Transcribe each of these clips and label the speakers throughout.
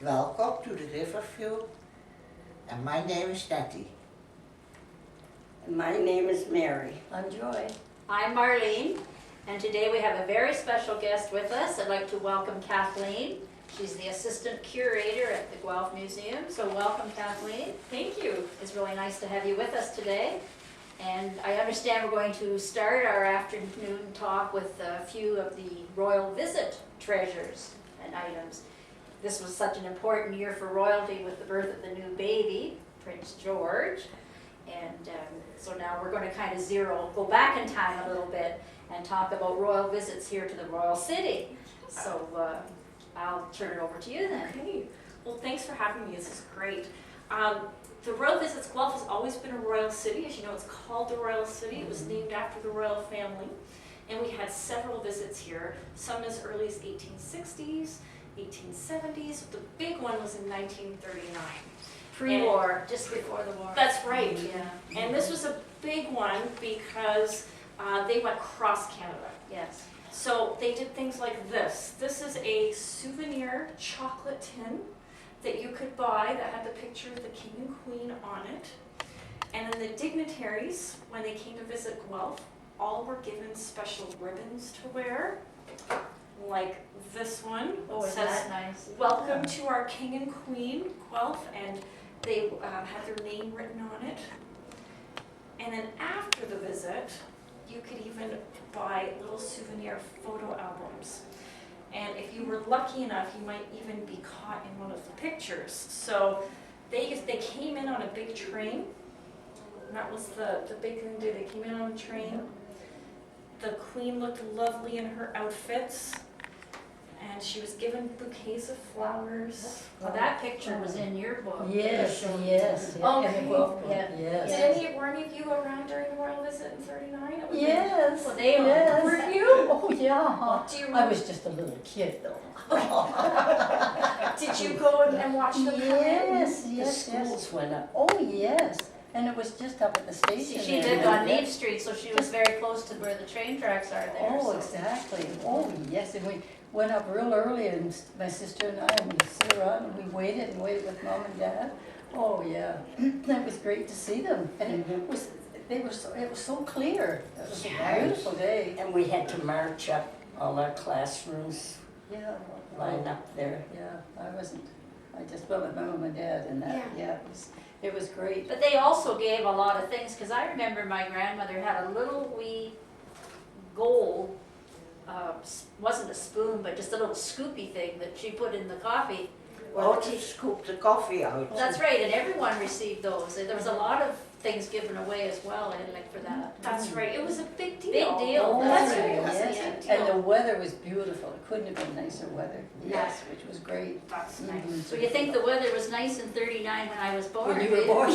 Speaker 1: Welcome to the RiverView, and my name is Nettie.
Speaker 2: And my name is Mary.
Speaker 3: I'm Joy.
Speaker 4: I'm Marlene, and today we have a very special guest with us. I'd like to welcome Kathleen. She's the assistant curator at the Guelph Museum, so welcome, Kathleen.
Speaker 5: Thank you.
Speaker 4: It's really nice to have you with us today. And I understand we're going to start our afternoon talk with a few of the royal visit treasures and items. This was such an important year for royalty with the birth of the new baby, Prince George. And so now we're going to kind of go back in time a little bit and talk about royal visits here to the royal city. So I'll turn it over to you then.
Speaker 5: Okay. Well, thanks for having me. This is great. The royal visits, Guelph has always been a royal city. As you know, it's called the royal city. It was named after the royal family. And we had several visits here, some as early as 1860s, 1870s. The big one was in 1939.
Speaker 4: Pre-war, just before the war.
Speaker 5: That's right.
Speaker 4: Yeah.
Speaker 5: And this was a big one because they went cross Canada.
Speaker 4: Yes.
Speaker 5: So they did things like this. This is a souvenir chocolate tin that you could buy that had the picture of the king and queen on it. And then the dignitaries, when they came to visit Guelph, all were given special ribbons to wear, like this one.
Speaker 4: Oh,
Speaker 5: It
Speaker 4: isn't
Speaker 5: says,
Speaker 4: that nice?
Speaker 5: "Welcome to our king and queen, Guelph," and they had their name written on it. And then after the visit, you could even buy little souvenir photo albums. And if you were lucky enough, you might even be caught in one of the pictures. So they came in on a big train. And that was the big thing to do. They came in on a train. The queen looked lovely in her outfits. And she was given bouquets of flowers.
Speaker 4: Well, that picture was in your book.
Speaker 3: Yes, yes.
Speaker 5: Okay.
Speaker 3: In the Guelph book,
Speaker 4: Yeah.
Speaker 3: yes.
Speaker 5: Were any of you around during the royal visit in 39?
Speaker 3: Yes,
Speaker 4: Well, they are.
Speaker 3: yes.
Speaker 5: Were you?
Speaker 3: Oh, yeah.
Speaker 5: Do you
Speaker 3: I
Speaker 5: remember?
Speaker 3: was just a little kid though.
Speaker 5: Did you go and watch them come in?
Speaker 3: Yes,
Speaker 2: The
Speaker 3: yes, yes.
Speaker 2: schools went up.
Speaker 3: Oh, yes. And it was just up at the station.
Speaker 4: She
Speaker 3: there.
Speaker 4: lived on Neve Street, so she was very close to where the train tracks are there.
Speaker 3: Oh,
Speaker 4: so.
Speaker 3: exactly. Oh, yes. And we went up real early, and my sister and I, and we sit around and we waited with Mom and Dad. Oh, yeah. It was great to see them. And it was so clear. It was a beautiful day.
Speaker 2: And we had to march up, all our classrooms
Speaker 3: Yeah.
Speaker 2: lined up there.
Speaker 3: Yeah, I just went with my Mom and Dad, and that, yeah, it was great.
Speaker 4: But they also gave a lot of things, because I remember my grandmother had a little wee gold, wasn't a spoon, but just a little scoopy thing that she put in the coffee.
Speaker 1: Oh, to scoop the coffee out.
Speaker 4: That's right, and everyone received those. There was a lot of things given away as well, and like for that.
Speaker 5: That's right. It was a big deal.
Speaker 4: Big deal.
Speaker 3: Oh,
Speaker 5: That's
Speaker 4: right.
Speaker 5: right. It was
Speaker 3: yes.
Speaker 5: a big
Speaker 3: And the
Speaker 5: deal.
Speaker 3: weather was beautiful. It couldn't have been nicer weather.
Speaker 4: Yes.
Speaker 3: Which was great.
Speaker 5: That's nice.
Speaker 3: Mhm.
Speaker 4: So you think the weather was nice in 39 when I was born?
Speaker 3: When you were
Speaker 4: do
Speaker 3: born.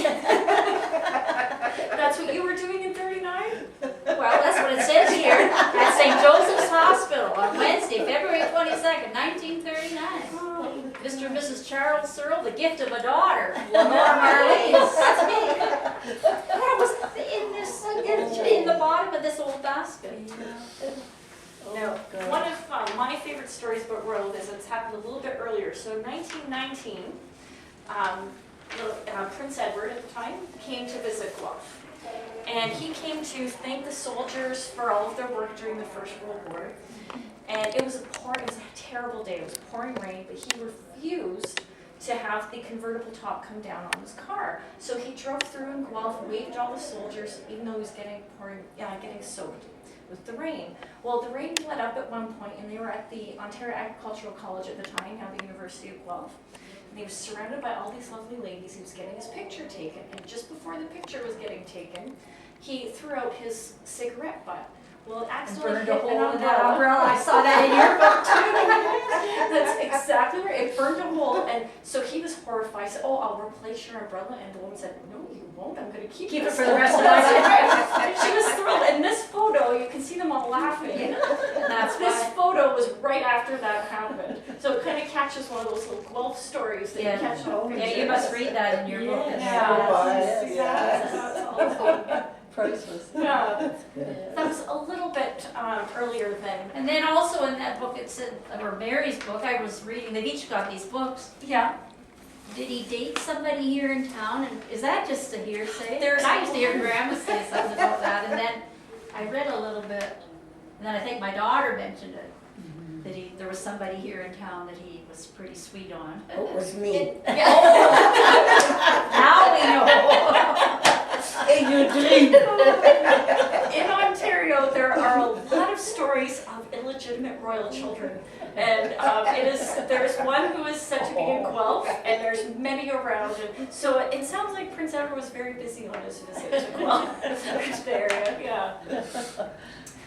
Speaker 5: That's what you were doing in 39?
Speaker 4: Well, that's what it says here, at St. Joseph's Hospital on Wednesday, February 22nd, 1939. Mr. and Mrs. Charles Searle, the gift of a daughter, Lenore Marlene. That's me. That was in the bottom of this old basket.
Speaker 5: Now,
Speaker 3: God.
Speaker 5: one of my favorite stories about royal visits happened a little bit earlier. So in 1919, Prince Edward at the time came to visit Guelph. And he came to thank the soldiers for all of their work during the First World War. And it was a terrible day. It was pouring rain, but he refused to have the convertible top come down on his car. So he drove through in Guelph, waved all the soldiers, even though he was getting soaked with the rain. Well, the rain let up at one point, and they were at the Ontario Agricultural College at the time, now the University of Guelph. And he was surrounded by all these lovely ladies. He was getting his picture taken, and just before the picture was getting taken, he threw out his cigarette butt. Well, it accidentally
Speaker 4: Burned a
Speaker 5: hit
Speaker 4: hole
Speaker 5: an
Speaker 4: in that umbrella. I saw that in your book too.
Speaker 5: That's exactly right. It burned a hole, and so he was horrified. He said, "Oh, I'll replace your umbrella." And the woman said, "No, you won't. I'm going to keep
Speaker 4: Keep it
Speaker 5: this."
Speaker 4: for the rest of my life.
Speaker 5: And she was thrilled. In this photo, you can see them all laughing.
Speaker 4: That's
Speaker 5: This
Speaker 4: why.
Speaker 5: photo was right after that happened. So it kind of catches one of those little Guelph stories that
Speaker 4: Yeah.
Speaker 5: you catch on
Speaker 4: Yeah, you must read that in your book.
Speaker 5: Yeah.
Speaker 1: Yeah.
Speaker 5: Yes.
Speaker 1: Yeah.
Speaker 5: That's awesome.
Speaker 3: Priceless.
Speaker 5: Yeah,
Speaker 3: Yeah.
Speaker 5: that was a little bit earlier than,
Speaker 4: And then also in that book, it said, or Mary's book, I was reading, they've each got these books.
Speaker 5: yeah.
Speaker 4: Did he date somebody here in town? And is that just a hearsay?
Speaker 5: There's-
Speaker 4: And I used to hear Grandma say something about that, and then I read a little bit, and then I think my daughter mentioned it, that there was somebody here in town that he was pretty sweet on.
Speaker 2: It was me.
Speaker 4: Now we know.
Speaker 2: In your dream.
Speaker 5: In Ontario, there are a lot of stories of illegitimate royal children. And there's one who is said to be in Guelph, and there's many around. And so it sounds like Prince Edward was very busy on his visit to Guelph, the area, yeah.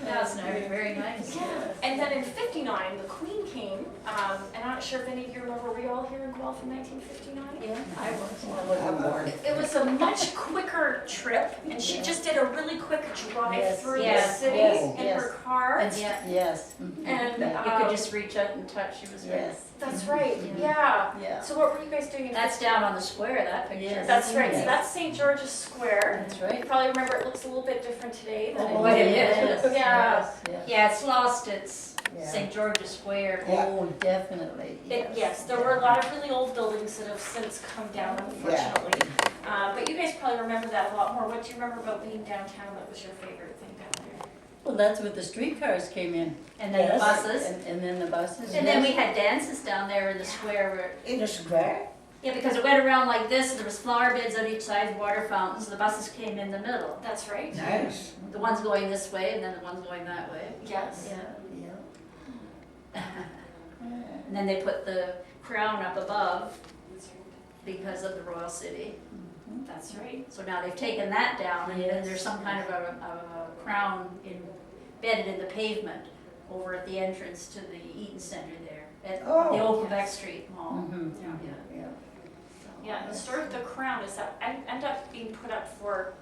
Speaker 4: That's very nice.
Speaker 5: Yeah, and then in '59, the Queen came, and I'm not sure if any of you remember, were you all here in Guelph in 1959?
Speaker 4: Yeah, I was.
Speaker 2: I wasn't born.
Speaker 5: It was a much quicker trip, and she just did a really quick drive
Speaker 3: Yes,
Speaker 5: through
Speaker 4: yes,
Speaker 5: the city
Speaker 3: yes,
Speaker 5: in
Speaker 3: yes.
Speaker 5: her car.
Speaker 3: And
Speaker 4: Yeah.
Speaker 3: yes.
Speaker 5: And
Speaker 4: You could just reach out and touch, it was very.
Speaker 3: Yes.
Speaker 5: that's right,
Speaker 4: Yeah.
Speaker 5: yeah.
Speaker 3: Yeah.
Speaker 5: So what were you guys doing in
Speaker 4: That's down on the square, that picture.
Speaker 3: Yes.
Speaker 5: That's right, so
Speaker 3: Yes.
Speaker 5: that's St. George's Square.
Speaker 3: That's
Speaker 5: You
Speaker 3: right.
Speaker 5: probably remember it looks a little bit different today than
Speaker 3: Oh,
Speaker 4: What it
Speaker 3: yes,
Speaker 4: is.
Speaker 5: Yeah.
Speaker 3: yes, yes.
Speaker 4: Yeah, it's lost its
Speaker 3: Yeah.
Speaker 4: St. George's Square.
Speaker 3: Oh, definitely.
Speaker 5: Yes, there were a lot of really old buildings that have since come down, unfortunately. But you guys probably remember that a lot more. What do you remember about being downtown that was your favorite thing down there?
Speaker 3: Well, that's where the streetcars came in.
Speaker 4: And then the
Speaker 3: Yes.
Speaker 4: buses.
Speaker 3: And then the buses.
Speaker 4: And then we
Speaker 3: yes.
Speaker 4: had dances down there in the square where,
Speaker 2: In the square?
Speaker 4: yeah, because it went around like this, and there was flower beds on each side, water fountains, the buses came in the middle.
Speaker 5: That's right.
Speaker 2: Nice.
Speaker 4: The ones going this way and then the ones going that way.
Speaker 5: Yes.
Speaker 4: Yeah.
Speaker 3: Yeah.
Speaker 4: And then they put the crown up above because of the royal city.
Speaker 5: That's right.
Speaker 4: So now they've taken that down, and then
Speaker 3: Yes.
Speaker 4: there's some kind of a crown embedded in the pavement over at the entrance to the Eaton Center there, at the
Speaker 2: Oh.
Speaker 4: old Quebec Street Mall.
Speaker 3: Mhm.
Speaker 4: Yeah.
Speaker 3: Yeah.
Speaker 4: So-
Speaker 5: Yeah, and the story of the crown is that ended up being put up for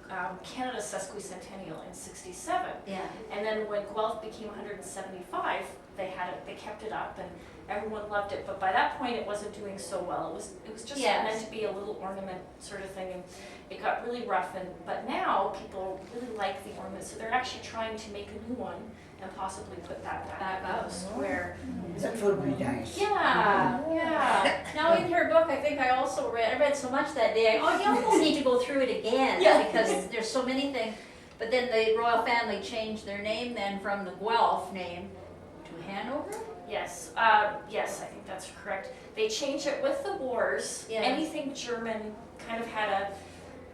Speaker 5: Canada's sesquicentennial in '67.
Speaker 4: Yeah.
Speaker 5: And then when Guelph became 175, they kept it up, and everyone loved it. But by that point, it wasn't doing so well. It was just
Speaker 4: Yes.
Speaker 5: meant to be a little ornament sort of thing, and it got really rough. But now people really like the ornament, so they're actually trying to make a new one and possibly put that back up square.
Speaker 2: That would be nice.
Speaker 5: Yeah, yeah.
Speaker 4: Now in her book, I think I read so much that day, oh, you almost need to go through it again,
Speaker 5: Yeah.
Speaker 4: because there's so many things. But then the royal family changed their name then from the Guelph name to Hanover?
Speaker 5: Yes, yes, I think that's correct. They changed it with the wars.
Speaker 4: Yeah.
Speaker 5: Anything German kind of had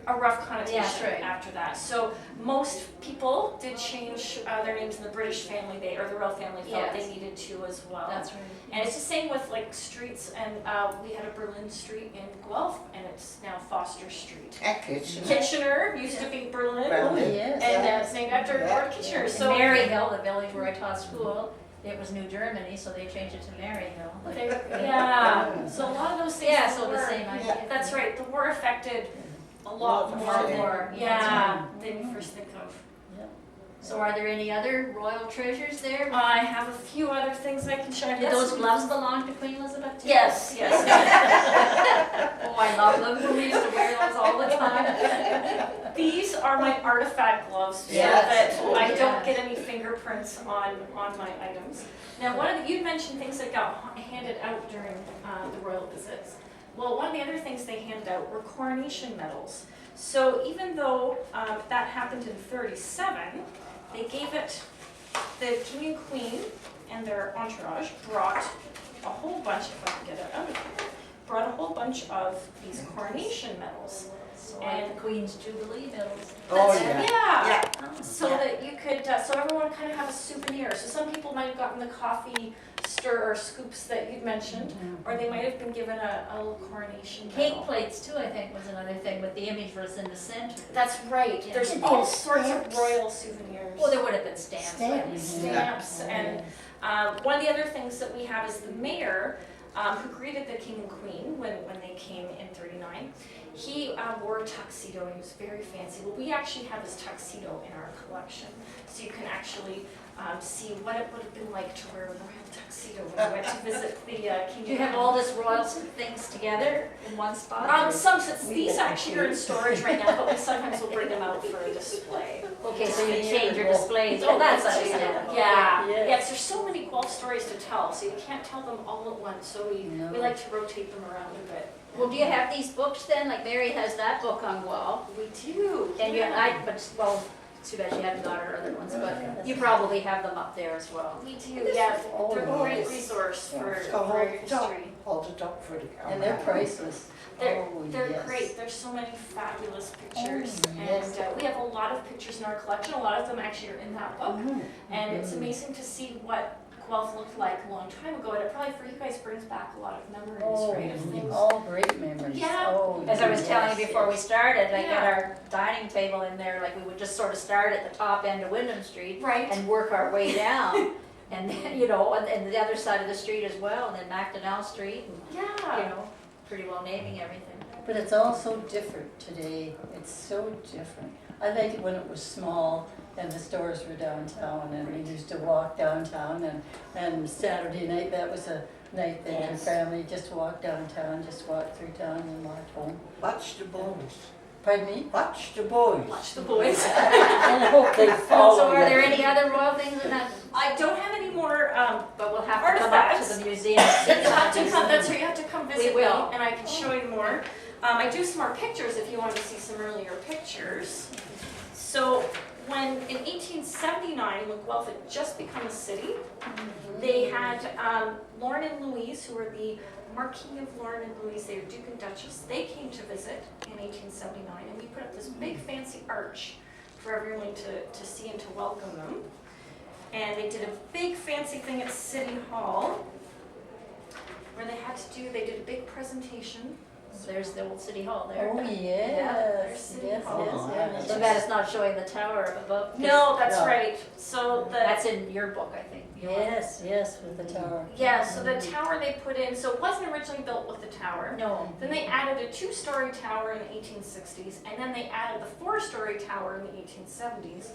Speaker 5: a rough connotation
Speaker 4: right.
Speaker 5: after that. So most people did change their names in the British family, or the royal family felt
Speaker 4: Yes.
Speaker 5: they needed to as well.
Speaker 4: That's right.
Speaker 5: And it's the same with like streets, and we had a Berlin Street in Guelph, and it's now Foster Street.
Speaker 2: At Kitchener.
Speaker 5: Kitchener used to be Berlin,
Speaker 2: Berlin.
Speaker 3: Oh, yes.
Speaker 5: and it's named after
Speaker 2: Yeah.
Speaker 5: Lord Kitchener.
Speaker 4: In
Speaker 5: So
Speaker 4: Maryhill, the village where I taught school, it was New Germany, so they changed it to Maryhill.
Speaker 5: yeah, so a lot of those things.
Speaker 4: Yeah, so the
Speaker 5: were-
Speaker 4: same idea.
Speaker 5: That's right, the war affected a lot
Speaker 2: Lot
Speaker 5: more,
Speaker 2: more.
Speaker 5: yeah, than you first think of.
Speaker 4: So are there any other royal treasures there?
Speaker 5: I have a few other things I can show you.
Speaker 4: Did those gloves belong to Queen Elizabeth too?
Speaker 5: Yes, yes.
Speaker 4: Oh, I love them. We used to wear those all the time.
Speaker 5: These are my artifact gloves, so
Speaker 3: Yes.
Speaker 5: that I don't get any fingerprints on my items. Now, you mentioned things that got handed out during the royal visits. Well, one of the other things they handed out were coronation medals. So even though that happened in '37, they gave it, the king and queen and their entourage brought a whole bunch, if I can get it out of here, brought a whole bunch of these coronation medals.
Speaker 4: So like the Queen's Jubilee medals.
Speaker 2: Oh,
Speaker 5: That's-
Speaker 2: yeah.
Speaker 5: So that you could, so everyone kind of have a souvenir. So some people might have gotten the coffee stir or scoops that you'd mentioned, or they might have been given a little coronation
Speaker 4: Cake
Speaker 5: medal.
Speaker 4: plates too, I think, was another thing, but the image was in the center.
Speaker 5: That's right.
Speaker 4: Yeah.
Speaker 5: There's
Speaker 2: Did
Speaker 5: all
Speaker 2: they have
Speaker 5: sorts of
Speaker 2: stamps?
Speaker 5: royal souvenirs.
Speaker 4: Well, there would have been stamps.
Speaker 3: Stamps.
Speaker 5: Stamps, and one of the other things that we have is the mayor, who greeted the king and queen when they came in '39. He wore a tuxedo and he was very fancy. Well, we actually have his tuxedo in our collection, so you can actually see what it would have been like to wear a royal tuxedo when we went to visit the King.
Speaker 4: Do you have all this royal things together in one spot?
Speaker 5: Some sets, these actually are in storage right now, but we sometimes will bring them out for a display.
Speaker 4: Okay, so you change your displays. Oh, that's understandable.
Speaker 5: Yeah,
Speaker 3: Yes.
Speaker 5: yes, there's so many Guelph stories to tell, so you can't tell them all at once, so we
Speaker 3: No.
Speaker 5: like to rotate them around a bit.
Speaker 4: Well, do you have these books then? Like Mary has that book on Guelph.
Speaker 5: We do.
Speaker 4: And you,
Speaker 5: yeah.
Speaker 4: well, too bad she hadn't got her other ones, but you probably have them up there as well.
Speaker 5: We do, yeah.
Speaker 1: Oh,
Speaker 5: They're a great
Speaker 1: yes.
Speaker 5: resource for
Speaker 1: So
Speaker 5: our
Speaker 1: hold it up,
Speaker 5: history.
Speaker 1: hold it up for the camera.
Speaker 3: And they're priceless.
Speaker 5: They're,
Speaker 3: Oh,
Speaker 5: they're
Speaker 3: yes.
Speaker 5: great. There's so many fabulous pictures.
Speaker 3: Oh, yes.
Speaker 5: And we have a lot of pictures in our collection. A lot of them actually are in that book.
Speaker 3: Mhm.
Speaker 5: And it's amazing to see what Guelph looked like a long time ago. And it probably for you guys brings back a lot of memories,
Speaker 3: Oh,
Speaker 5: right? Of things.
Speaker 3: all great memories.
Speaker 5: Yeah.
Speaker 3: Oh,
Speaker 4: As I was telling you
Speaker 3: yes,
Speaker 4: before we
Speaker 3: yes.
Speaker 4: started, like
Speaker 5: Yeah.
Speaker 4: at our dining table in there, like we would just sort of start at the top end of Wyndham Street
Speaker 5: Right.
Speaker 4: and work our way down. And then, you know, and the other side of the street as well, and then Macdonell Street, and, you
Speaker 5: Yeah.
Speaker 4: know, pretty well naming everything.
Speaker 3: But it's all so different today. It's so different. I liked it when it was small and the stores were downtown and we used to walk downtown and Saturday night, that was a night that your
Speaker 2: Yes.
Speaker 3: family just walked downtown, just walked through town and walked home.
Speaker 1: Watch the boys.
Speaker 3: Pardon me?
Speaker 1: Watch the boys.
Speaker 5: Watch the boys.
Speaker 3: And I hope they follow.
Speaker 4: So are there
Speaker 3: you.
Speaker 4: any other royal things in that?
Speaker 5: I don't have any more,
Speaker 4: But we'll have to come up to
Speaker 5: Artifacts.
Speaker 4: the museum.
Speaker 5: you have to come, that's right, you have to come visit me
Speaker 4: will.
Speaker 5: and I can show you more. I do some more pictures if you want to see some earlier pictures. So when, in 1879, when Guelph had just become a city, they had Lorne and Louise, who were the Marquis of Lorne and Louise, they were Duke and Duchess. They came to visit in 1879 and we put up this big fancy arch for everyone to see and to welcome them. And they did a big fancy thing at City Hall where they did a big presentation.
Speaker 4: There's the old city hall there.
Speaker 3: Oh,
Speaker 5: there's
Speaker 3: yes,
Speaker 5: City
Speaker 3: yes,
Speaker 5: Hall.
Speaker 3: yes,
Speaker 4: So
Speaker 3: yes.
Speaker 4: bad it's not showing the tower above.
Speaker 5: No, that's
Speaker 3: No.
Speaker 5: right. So
Speaker 4: That's in your book, I think.
Speaker 3: Yes, yes, with the tower.
Speaker 5: yeah, so the tower they put in, so it wasn't originally built with the tower.
Speaker 4: No.
Speaker 5: Then they added a 2-story tower in the 1860s, and then they added the 4-story tower in the 1870s.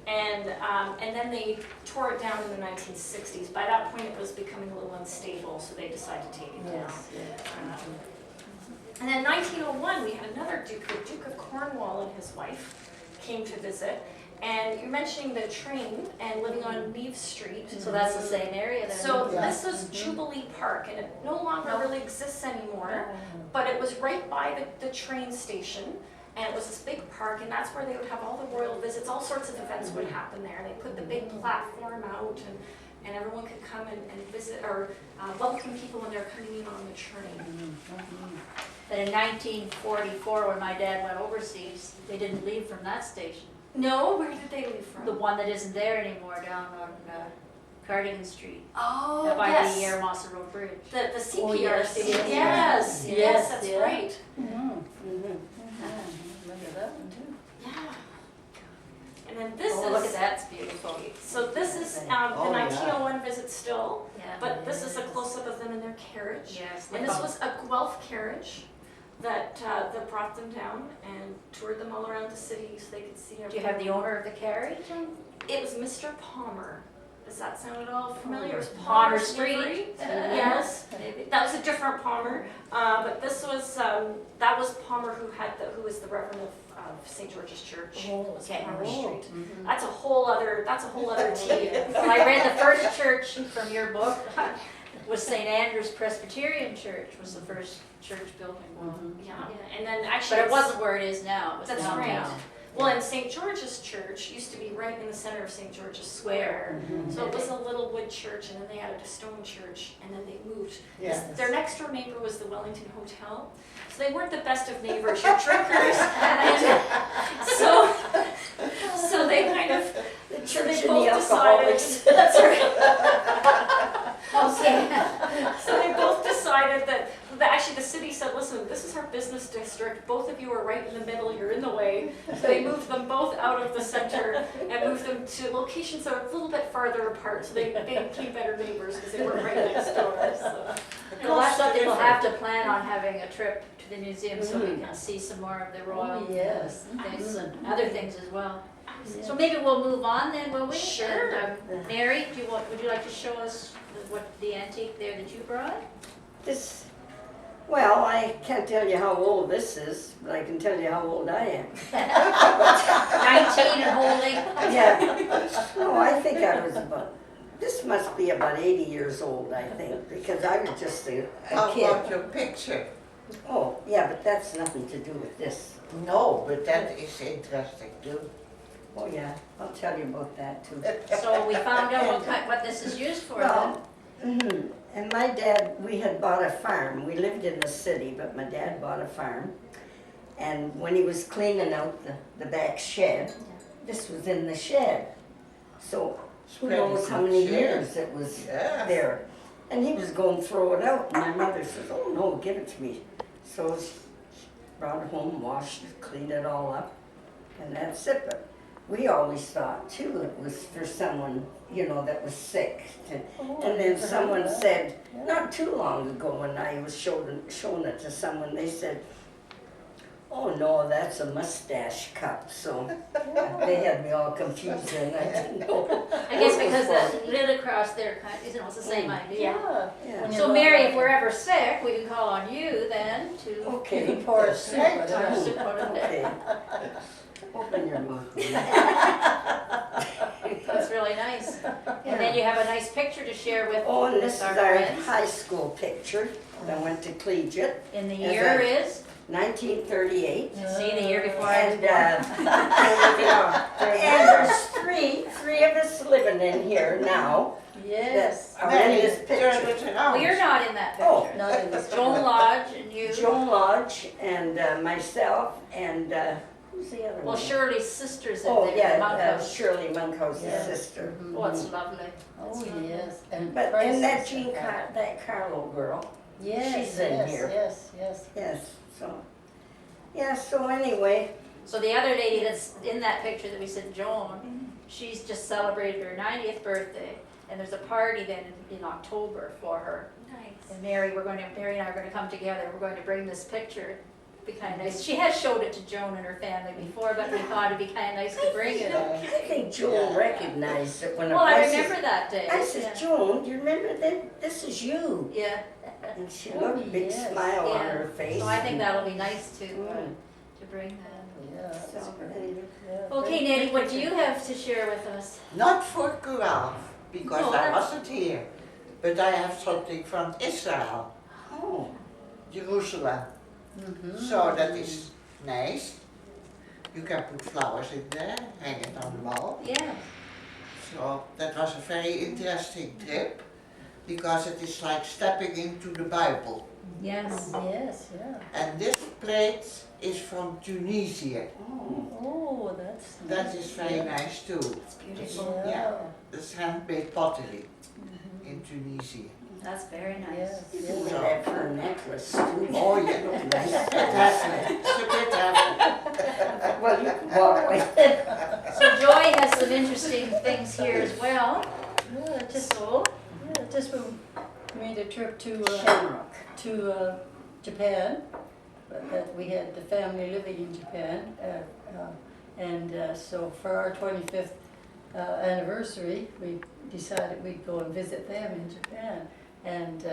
Speaker 5: And then they tore it down in the 1960s. By that point, it was becoming a little unstable, so they decided to take it down.
Speaker 3: Yes, yes.
Speaker 5: And then 1901, we had another Duke, the Duke of Cornwall and his wife came to visit. And you're mentioning the train and living on Neave Street.
Speaker 4: So that's the same area then?
Speaker 5: So
Speaker 3: Yeah.
Speaker 5: this was Jubilee Park, and it no longer really exists anymore, but it was right by the train station, and it was this big park, and that's where they would have all the royal visits, all sorts of events would happen there. They put the big platform out, and everyone could come and visit, or welcome people when they're coming in on the train.
Speaker 4: But in 1944, when my dad went overseas, they didn't leave from that station.
Speaker 5: No, where did they leave from?
Speaker 4: The one that isn't there anymore down on Cardigan Street,
Speaker 5: Oh,
Speaker 4: by
Speaker 5: yes.
Speaker 4: the Airmossa Road Bridge.
Speaker 5: The
Speaker 3: Oh,
Speaker 5: CPRC,
Speaker 3: yes,
Speaker 5: yes,
Speaker 3: yes,
Speaker 5: yes, that's
Speaker 3: yeah.
Speaker 5: right.
Speaker 3: Mhm. Remember that one too.
Speaker 5: Yeah. And then this
Speaker 4: Oh,
Speaker 5: is,
Speaker 4: look at that, it's beautiful.
Speaker 5: so this is the
Speaker 1: Oh, yeah.
Speaker 5: 1901 visit still,
Speaker 4: Yeah.
Speaker 5: but this is a close-up of them in their carriage.
Speaker 4: Yes.
Speaker 5: And this was a Guelph carriage that brought them down and toured them all around the city so they could see
Speaker 4: Do
Speaker 5: everything.
Speaker 4: you have the owner of the carriage?
Speaker 5: It was Mr. Palmer. Does that sound at all familiar? It was
Speaker 4: Palmer
Speaker 5: Palmer's
Speaker 4: Street.
Speaker 5: livery.
Speaker 4: Uh,
Speaker 5: Yes.
Speaker 4: Maybe.
Speaker 5: That was a different Palmer, but this was that was Palmer who was the Reverend of St. George's Church.
Speaker 4: Oh,
Speaker 5: was
Speaker 4: okay.
Speaker 5: Palmer Street.
Speaker 3: Mhm.
Speaker 5: That's a whole other tea.
Speaker 4: Well, I read the first church from your book was St. Andrew's Presbyterian Church was the first church building.
Speaker 3: Mhm.
Speaker 5: Yeah, and then actually
Speaker 4: But it
Speaker 5: it's-
Speaker 4: wasn't where it is now, it was
Speaker 5: That's
Speaker 4: downtown.
Speaker 5: right. Well, and St. George's Church used to be right in the center of St. George's Square.
Speaker 3: Mhm.
Speaker 5: So it was a little wood church, and then they added a stone church, and then they moved.
Speaker 3: Yes.
Speaker 5: Their next door neighbor was the Wellington Hotel. So they weren't the best of neighbors, you're drinkers. And so they kind of, so they
Speaker 3: and the
Speaker 5: both
Speaker 3: alcoholics.
Speaker 5: decided, that's right.
Speaker 4: Okay.
Speaker 5: So they both decided that actually the city said, listen, this is our business district, both of you are right in the middle, you're in the way. So they moved them both out of the center and moved them to locations that are a little bit farther apart, so they became better neighbors because they were right next door. So.
Speaker 4: Well, that's something we'll have to plan on having a trip to the museum so we can see some more of the royal
Speaker 3: Oh, yes.
Speaker 4: things and other things as well.
Speaker 3: Yes.
Speaker 4: So maybe we'll move on then, will we?
Speaker 5: Sure.
Speaker 4: And, Mary, would you like to show us what the antique there that you brought?
Speaker 2: This, well, I can't tell you how old this is, but I can tell you how old I am.
Speaker 4: 19 and holding.
Speaker 2: Yeah. No, I think I was this must be about 80 years old, I think, because I was just a
Speaker 1: How
Speaker 2: kid.
Speaker 1: about your picture?
Speaker 2: Oh, yeah, but that's nothing to do with this.
Speaker 1: No, but that is interesting too.
Speaker 2: Oh, yeah, I'll tell you about that too.
Speaker 4: So we found out what this is used for then.
Speaker 2: Well, and my dad, we had bought a farm. We lived in the city, but my dad bought a farm. And when he was cleaning out the back shed, this was in the shed. So who
Speaker 1: Very
Speaker 2: knows how
Speaker 1: good
Speaker 2: many
Speaker 1: shed.
Speaker 2: years it was
Speaker 1: Yes.
Speaker 2: there. And he was going to throw it out. And my mother says, oh no, give it to me. So she brought it home, washed it, cleaned it all up, and that's it. But we always thought too it was for someone, you know, that was sick. And then someone said, not too long ago when I was showing it to someone, they said, oh no, that's a mustache cup. So they had me all confused and I didn't know.
Speaker 4: I guess
Speaker 2: what it was
Speaker 4: because
Speaker 2: for.
Speaker 4: the lid across there, it's the same idea.
Speaker 3: Yeah.
Speaker 2: Yeah.
Speaker 3: When you
Speaker 4: So
Speaker 3: go
Speaker 4: Mary,
Speaker 3: out
Speaker 4: if we're ever sick, we can call on you then to
Speaker 2: Okay.
Speaker 3: You pour a soup
Speaker 1: Right.
Speaker 3: out of
Speaker 4: our
Speaker 3: it.
Speaker 4: soup out of there.
Speaker 2: Okay. Open your mouth.
Speaker 4: That's really nice. And then you have a nice picture to share with
Speaker 2: Oh, and this is
Speaker 4: our
Speaker 2: our
Speaker 4: friends.
Speaker 2: high school picture. I went to collegiate,
Speaker 4: And the
Speaker 2: As
Speaker 4: year
Speaker 2: a-
Speaker 4: is,
Speaker 2: 1938.
Speaker 4: see, the year before I was
Speaker 2: And,
Speaker 4: born.
Speaker 2: and there's three of us living in here now
Speaker 3: Yes.
Speaker 2: that are in this
Speaker 1: Turn
Speaker 2: picture.
Speaker 1: it around.
Speaker 4: Well, you're not in that
Speaker 2: Oh.
Speaker 4: picture.
Speaker 3: Not in this.
Speaker 4: Joan Lodge and you.
Speaker 2: Joan Lodge and myself and who's the other one?
Speaker 4: Well, Shirley's sister's in
Speaker 2: Oh,
Speaker 4: there,
Speaker 2: yeah,
Speaker 4: Monkhouse.
Speaker 2: Shirley Monkhouse's
Speaker 3: Yeah.
Speaker 2: sister.
Speaker 4: Oh, it's lovely.
Speaker 3: Oh, yes. And
Speaker 2: But
Speaker 3: prices
Speaker 2: and that
Speaker 3: and
Speaker 2: Jean
Speaker 3: that.
Speaker 2: that Carlo girl.
Speaker 3: Yes,
Speaker 2: she's in
Speaker 3: yes,
Speaker 2: here.
Speaker 3: yes, yes.
Speaker 2: Yes. So yeah. So anyway.
Speaker 4: So the other lady that's in that picture that we said, Joan, she's just celebrated her 90th birthday, and there's a party then in October for her.
Speaker 5: Nice.
Speaker 4: And Mary and I are going to come together. We're going to bring this picture. It'd be kind of nice. She has showed it to Joan and her family before, but we thought it'd be kind of nice to bring it.
Speaker 2: I think Joan recognized it when
Speaker 4: Well, I
Speaker 2: said-
Speaker 4: remember that day.
Speaker 2: I said, Joan, do you remember that? This is you.
Speaker 4: Yeah.
Speaker 2: And she
Speaker 3: Oh,
Speaker 2: looked, big
Speaker 3: yes.
Speaker 2: smile on
Speaker 4: Yeah.
Speaker 2: her face.
Speaker 4: So I think that'll be nice to
Speaker 2: Mm.
Speaker 4: bring that.
Speaker 3: Yeah,
Speaker 2: So,
Speaker 3: that's great.
Speaker 2: anyway.
Speaker 3: Yeah.
Speaker 4: Okay, Nettie, what do you have to share with us?
Speaker 1: Not for Guelph, because
Speaker 4: No,
Speaker 1: I
Speaker 4: that's-
Speaker 1: wasn't here. But I have something from Israel,
Speaker 2: Oh,
Speaker 1: Jerusalem.
Speaker 3: Mhm.
Speaker 1: So that is nice. You can put flowers in there, hang it on the wall.
Speaker 4: Yeah.
Speaker 1: So that was a very interesting trip, because it is like stepping into the Bible.
Speaker 4: Yes.
Speaker 3: Yes, yeah.
Speaker 1: And this plate is from Tunisia.
Speaker 2: oh.
Speaker 3: Oh, that's nice.
Speaker 1: That is very
Speaker 3: Yeah.
Speaker 1: nice too.
Speaker 4: It's beautiful.
Speaker 3: Yeah.
Speaker 1: It's handmade pottery in Tunisia.
Speaker 4: That's very nice.
Speaker 3: Yes,
Speaker 2: You
Speaker 3: yes.
Speaker 2: can wear that for a necklace too.
Speaker 1: Oh yeah,
Speaker 2: Nice.
Speaker 1: it has it's a bit heavy.
Speaker 2: Well, you can walk with it.
Speaker 4: So Joy has some interesting things here as well.
Speaker 3: Yeah, just,
Speaker 4: So,
Speaker 3: just we made a trip to,
Speaker 2: Shamrock.
Speaker 3: Japan. But that we had the family living in Japan. So for our 25th anniversary, we decided we'd go and visit them in Japan. And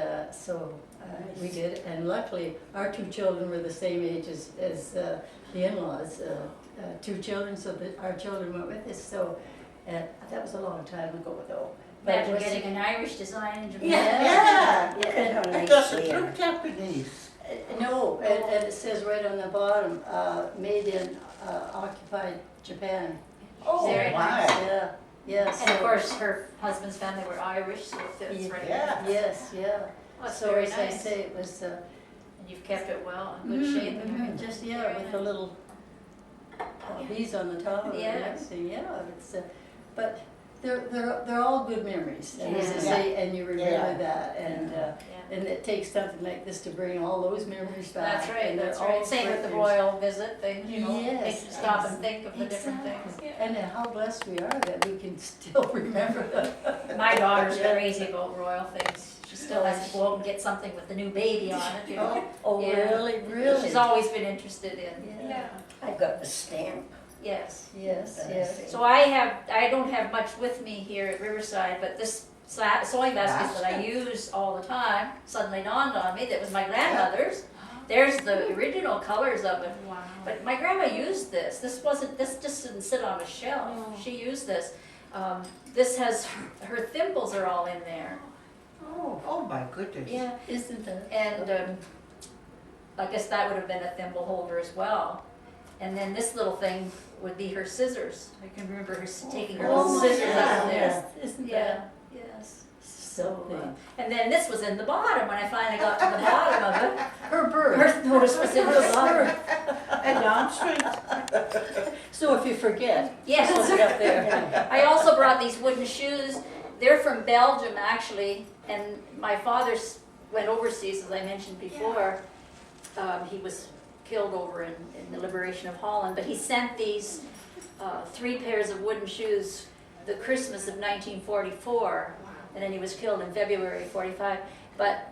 Speaker 3: we did, and luckily our two children were the same age as the in-laws, two children, so that our children went with us. So that was a long time ago though. But it
Speaker 4: imagine
Speaker 3: was-
Speaker 4: getting an Irish design in Japan.
Speaker 1: Yeah,
Speaker 2: Look at how
Speaker 1: it
Speaker 2: nice
Speaker 1: doesn't
Speaker 2: they are.
Speaker 1: look Japanese.
Speaker 3: No, and it says right on the bottom, made in occupied Japan.
Speaker 1: Oh,
Speaker 4: Very
Speaker 1: my.
Speaker 3: Yeah, yes.
Speaker 4: And of course, her husband's family were Irish, so it fits right in.
Speaker 1: Yeah.
Speaker 3: Yes, yeah.
Speaker 4: Well, that's
Speaker 3: So
Speaker 4: very
Speaker 3: as I
Speaker 4: nice.
Speaker 3: say, it was,
Speaker 4: And you've kept it well, in good shape and everything.
Speaker 3: just, yeah,
Speaker 4: Very
Speaker 3: with the
Speaker 4: nice.
Speaker 3: little bees on the top of it
Speaker 4: Yeah.
Speaker 3: and everything, yeah, it's, but they're all good memories. And as I
Speaker 4: Yeah.
Speaker 3: say, and you remember
Speaker 1: Yeah.
Speaker 3: that, and,
Speaker 4: Yeah.
Speaker 3: and it takes something like this to bring all those memories back.
Speaker 4: That's right,
Speaker 3: and they're
Speaker 4: that's
Speaker 3: all
Speaker 4: right. Same with the
Speaker 3: great
Speaker 4: royal visit thing, you know,
Speaker 3: Yes,
Speaker 4: makes you stop and think of the different
Speaker 3: exactly.
Speaker 4: things.
Speaker 3: And how blessed we are that we can still remember them.
Speaker 4: My daughter's
Speaker 3: Yeah.
Speaker 4: crazy about royal things. She still has to go out and get something with the new baby on it, you know.
Speaker 3: Oh,
Speaker 4: Yeah.
Speaker 3: really, really?
Speaker 4: She's always been interested in,
Speaker 3: Yeah.
Speaker 2: I've got the stamp.
Speaker 4: yes.
Speaker 3: Yes, yes.
Speaker 4: So I don't have much with me here at Riverside, but this sewing basket that I use all the time suddenly dawned on me that was my grandmother's. There's the original colors of it.
Speaker 5: Wow.
Speaker 4: But my grandma used this. This just didn't sit on a shelf.
Speaker 5: No.
Speaker 4: She used this. This has, her thimbles are all in there.
Speaker 1: Oh my goodness.
Speaker 4: Yeah.
Speaker 3: Isn't it?
Speaker 4: And I guess that would have been a thimble holder as well. And then this little thing would be her scissors. I can remember her taking her little
Speaker 3: Oh,
Speaker 4: scissors out of there.
Speaker 3: yes, isn't
Speaker 4: Yeah,
Speaker 3: that
Speaker 4: yes.
Speaker 3: something?
Speaker 4: And then this was in the bottom when I finally got to the bottom of it.
Speaker 3: Her bird.
Speaker 4: Her notice was in the bottom.
Speaker 1: And down street.
Speaker 3: So if you forget,
Speaker 4: Yes.
Speaker 3: put it up there.
Speaker 4: I also brought these wooden shoes. They're from Belgium, actually, and my father went overseas, as I mentioned before. He was killed over in the liberation of Holland, but he sent these 3 pairs of wooden shoes the Christmas of 1944, and then he was killed in February 45. But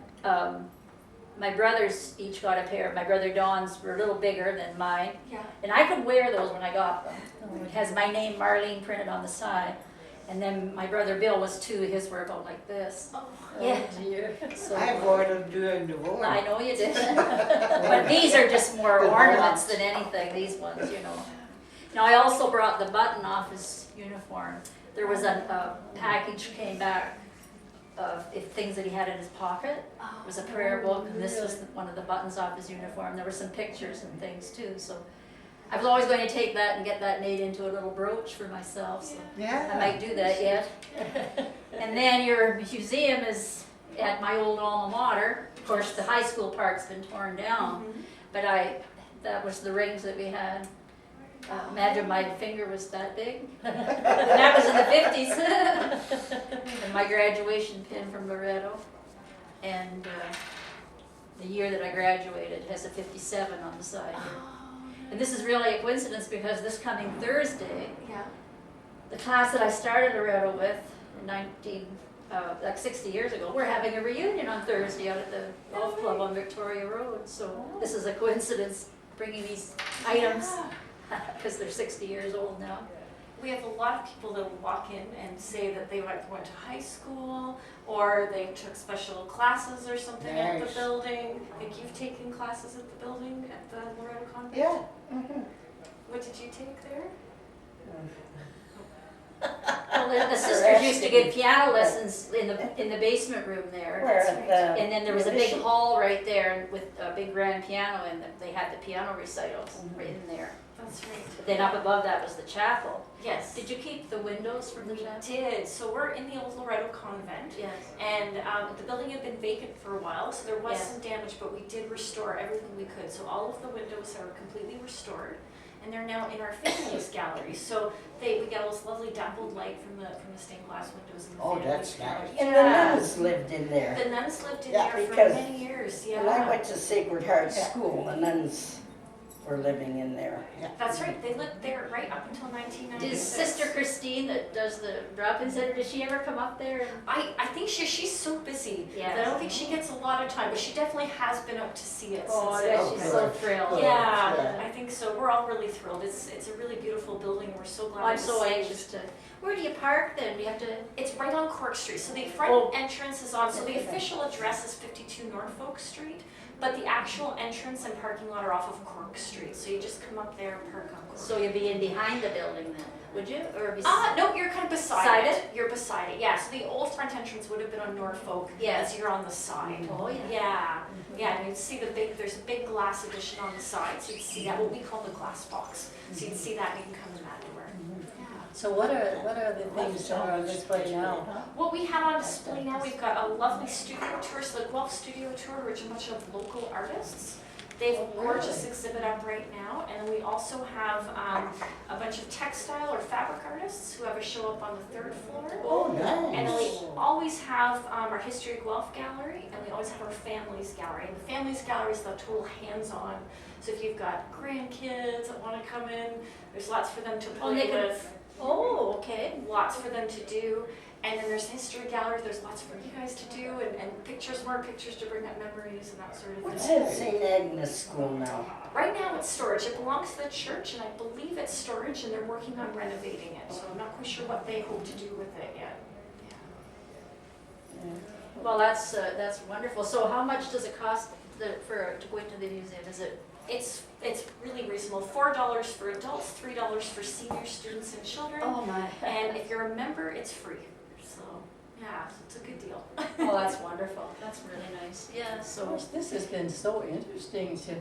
Speaker 4: my brothers each got a pair. My brother Don's were a little bigger than mine,
Speaker 5: Yeah.
Speaker 4: and I could wear those when I got them. It has my name, Marlene, printed on the side. And then my brother Bill was 2, his were about like this.
Speaker 5: Oh.
Speaker 4: Yeah.
Speaker 3: Oh, dear.
Speaker 4: So,
Speaker 1: I wore them during the war.
Speaker 4: I know you did. But these are just more
Speaker 1: Good
Speaker 4: ornaments
Speaker 1: ones.
Speaker 4: than anything, these ones, you know. Now, I also brought the button off his uniform. There was a package came back of things that he had in his pocket. It was a prayer book, and this was one of the buttons off his uniform. There were some pictures and things too, so I was always going to take that and get that made into a little brooch for myself, so I
Speaker 1: Yeah.
Speaker 4: might do that yet. And then your museum is at my old alma mater. Of course, the high school park's been torn down, but that was the rings that we had. Imagine my finger was that big. That was in the 50s. And my graduation pin from Loretto. And the year that I graduated has a 57 on the side here. And this is really a coincidence because this coming Thursday,
Speaker 5: Yeah.
Speaker 4: the class that I started Loretto with in 60 years ago, we're having a reunion on Thursday out at the golf club on Victoria Road. So this is a coincidence bringing these items because they're 60 years old now.
Speaker 5: We have a lot of people that will walk in and say that they went to high school or they took special classes or something at the
Speaker 1: Nice.
Speaker 5: building. I think you've taken classes at the building at the Loretto Convent.
Speaker 1: Yeah.
Speaker 5: What did you take there?
Speaker 4: Well, the sisters used to give piano lessons in the basement room there.
Speaker 2: Where at the
Speaker 4: And then there was a big hall right there with a big grand piano, and they had the piano recitals right in there.
Speaker 5: That's right.
Speaker 4: But then up above that was the chapel.
Speaker 5: Yes.
Speaker 4: Did you keep the windows from the
Speaker 5: We
Speaker 4: chapel?
Speaker 5: did. So we're in the old Loretto Convent.
Speaker 4: Yes.
Speaker 5: And the building had been vacant for a while, so there was
Speaker 4: Yeah.
Speaker 5: some damage, but we did restore everything we could. So all of the windows are completely restored, and they're now in our families gallery. So we got all this lovely dappled light from the stained glass windows in the
Speaker 1: Oh,
Speaker 5: families
Speaker 1: that's
Speaker 5: gallery.
Speaker 1: nice.
Speaker 2: And the nuns lived in there.
Speaker 5: The nuns lived in
Speaker 2: Yeah,
Speaker 5: there for
Speaker 2: because
Speaker 5: many years.
Speaker 2: When I
Speaker 5: Yeah,
Speaker 2: went to Sacred Heart School, the nuns were living in there.
Speaker 5: that's right. They lived there right up until 1996.
Speaker 4: Does Sister Christine that does the drop-in center, does she ever come up there?
Speaker 5: I think she's so busy.
Speaker 4: Yes.
Speaker 5: I don't think she gets a lot of time, but she definitely has been up to see it.
Speaker 4: Oh, I
Speaker 5: since
Speaker 4: bet
Speaker 5: it
Speaker 4: she's
Speaker 5: opened.
Speaker 4: so thrilled.
Speaker 5: Yeah,
Speaker 1: Yeah.
Speaker 5: I think so. We're all really thrilled. It's a really beautiful building. We're so glad.
Speaker 4: I'm
Speaker 5: it was
Speaker 4: so
Speaker 5: saved.
Speaker 4: anxious to, where do you park then? Do you have to?
Speaker 5: It's right on Cork Street. So the front
Speaker 4: Oh.
Speaker 5: entrance is on. So the official address is 52 Norfolk Street, but the actual entrance and parking lot are off of Cork Street. So you just come up there and park on Cork.
Speaker 4: So you'd be in behind the building then, would you? Or be?
Speaker 5: No, you're kind of beside
Speaker 4: Beside
Speaker 5: it. You're beside it. Yeah. So the old front entrance would have been on Norfolk.
Speaker 4: Yes.
Speaker 5: As you're on the side.
Speaker 4: Oh, yeah.
Speaker 5: Yeah, yeah, and you'd see there's a big glass addition on the side, so you'd see that, what we call the glass box. So you'd see that and you can come in that door. Yeah.
Speaker 3: So what are the things that are on display now?
Speaker 5: What we have on display now, we've got a lovely studio tour, so the Guelph Studio Tour, which is a bunch of local artists. They have a gorgeous exhibit up right now, and we also have a bunch of textile or fabric artists who have a show up on the 3rd floor.
Speaker 1: Oh,
Speaker 5: And
Speaker 1: nice.
Speaker 5: we always have our History of Guelph gallery, and we always have our Families gallery. And the Families gallery is the total hands-on. So if you've got grandkids that want to come in, there's lots for them to
Speaker 4: Oh, they
Speaker 5: play
Speaker 4: can-
Speaker 5: with,
Speaker 4: Oh, okay.
Speaker 5: lots for them to do. And then there's history gallery, there's lots for you guys to do, and pictures, more pictures to bring up memories and that sort of
Speaker 2: What's
Speaker 5: thing.
Speaker 2: at St. Agnes School now?
Speaker 5: Right now it's storage. It belongs to the church, and I believe it's storage, and they're working on renovating it. So I'm not quite sure what they hope to do with it yet.
Speaker 4: Well, that's wonderful. So how much does it cost to go into the museum? Is it?
Speaker 5: It's really reasonable. $4 for adults, $3 for senior students and children.
Speaker 4: Oh my.
Speaker 5: And if you're a member, it's free. So yeah, it's a good deal.
Speaker 4: Oh, that's wonderful. That's really nice. Yeah.
Speaker 3: Of
Speaker 4: So
Speaker 3: course, this has been so interesting to.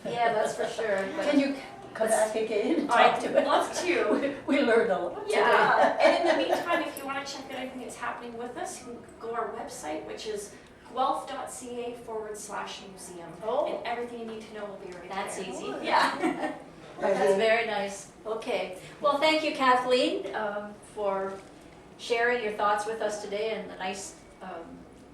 Speaker 4: yeah, that's for sure. But
Speaker 3: Can you come back again and talk
Speaker 5: I'd
Speaker 3: to us?
Speaker 5: love to.
Speaker 3: We learned a lot today.
Speaker 5: Yeah. And in the meantime, if you want to check out anything that's happening with us, you can go to our website, which is guelph.ca/museum.
Speaker 4: Oh.
Speaker 5: And everything you need to know will be right
Speaker 4: That's
Speaker 5: there.
Speaker 4: easy.
Speaker 5: Yeah.
Speaker 4: That's very nice. Okay. Well, thank you, Kathleen, for sharing your thoughts with us today and the nice,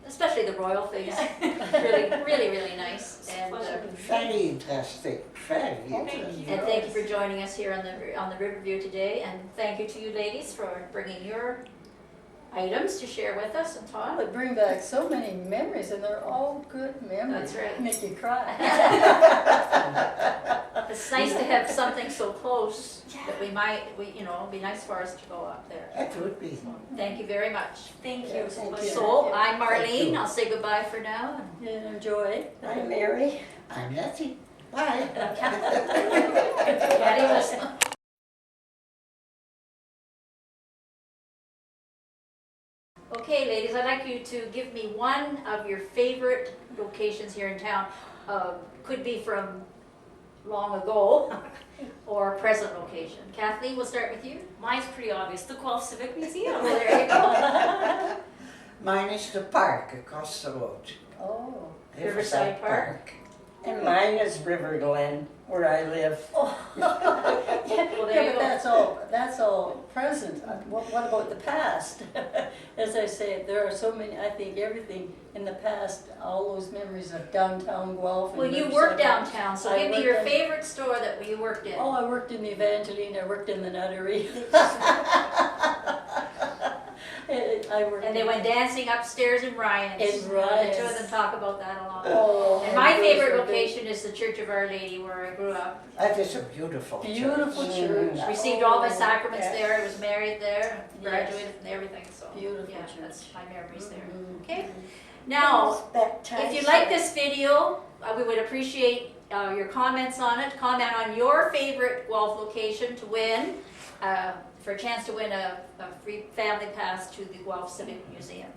Speaker 4: especially the royal things. Really, really, really nice. And
Speaker 1: Very interesting, very interesting.
Speaker 4: and thank you for joining us here on the Riverview today. And thank you to you ladies for bringing your items to share with us and
Speaker 3: Well,
Speaker 4: talk.
Speaker 3: it brings back so many memories, and they're all good memories.
Speaker 4: That's right.
Speaker 3: Make you cry.
Speaker 4: It's nice to have something so close that it'd be nice for us to go up there.
Speaker 1: It would be.
Speaker 4: Thank you very much.
Speaker 5: Thank you.
Speaker 3: Yeah,
Speaker 5: It was a
Speaker 3: thank
Speaker 5: pleasure.
Speaker 3: you.
Speaker 4: So I'm
Speaker 1: Thank
Speaker 4: Marlene.
Speaker 1: you.
Speaker 4: I'll say goodbye for now.
Speaker 3: And enjoy.
Speaker 2: I'm Mary.
Speaker 1: I'm Letty. Bye.
Speaker 4: Patty was. Okay, ladies, I'd like you to give me one of your favorite locations here in town. Could be from long ago or present location. Kathleen, we'll start with you.
Speaker 5: Mine's pretty obvious. The Guelph Civic Museum.
Speaker 4: Well, there you go.
Speaker 1: Mine is the park across the road.
Speaker 3: Oh.
Speaker 4: Riverside Park.
Speaker 2: And mine is River Glen, where I live.
Speaker 4: Well, there
Speaker 3: Yeah,
Speaker 4: you
Speaker 3: but
Speaker 4: go.
Speaker 3: that's all present. What about the past? As I say, there are so many, I think everything in the past, all those memories of downtown Guelph. and
Speaker 4: Well, you
Speaker 3: Riverside
Speaker 4: worked
Speaker 3: Park.
Speaker 4: downtown, so
Speaker 3: I
Speaker 4: give me
Speaker 3: worked
Speaker 4: your
Speaker 3: in-
Speaker 4: favorite store that you worked in.
Speaker 3: Oh, I worked in the Evangeline, I worked in the Nuttery. I worked
Speaker 4: And they
Speaker 3: in-
Speaker 4: went dancing upstairs in Ryan's.
Speaker 3: In
Speaker 4: The two of
Speaker 3: Ryan's.
Speaker 4: them talk about that a lot.
Speaker 3: Oh,
Speaker 4: And my
Speaker 3: those
Speaker 4: favorite
Speaker 3: were big-
Speaker 4: location is the Church of Our Lady where I grew up.
Speaker 1: That is a beautiful church.
Speaker 3: Beautiful church.
Speaker 4: Received all my
Speaker 3: Oh,
Speaker 4: sacraments
Speaker 3: yes.
Speaker 4: there, I was married there,
Speaker 3: Yes.
Speaker 4: graduated and everything, so.
Speaker 3: Beautiful
Speaker 4: Yeah,
Speaker 3: church.
Speaker 4: that's my memories there.
Speaker 3: Mhm.
Speaker 4: Okay, now,
Speaker 2: Baptized.
Speaker 4: if you like this video, we would appreciate your comments on it. Comment on your favorite Guelph location to win, for a chance to win a free family pass to the Guelph Civic Museum.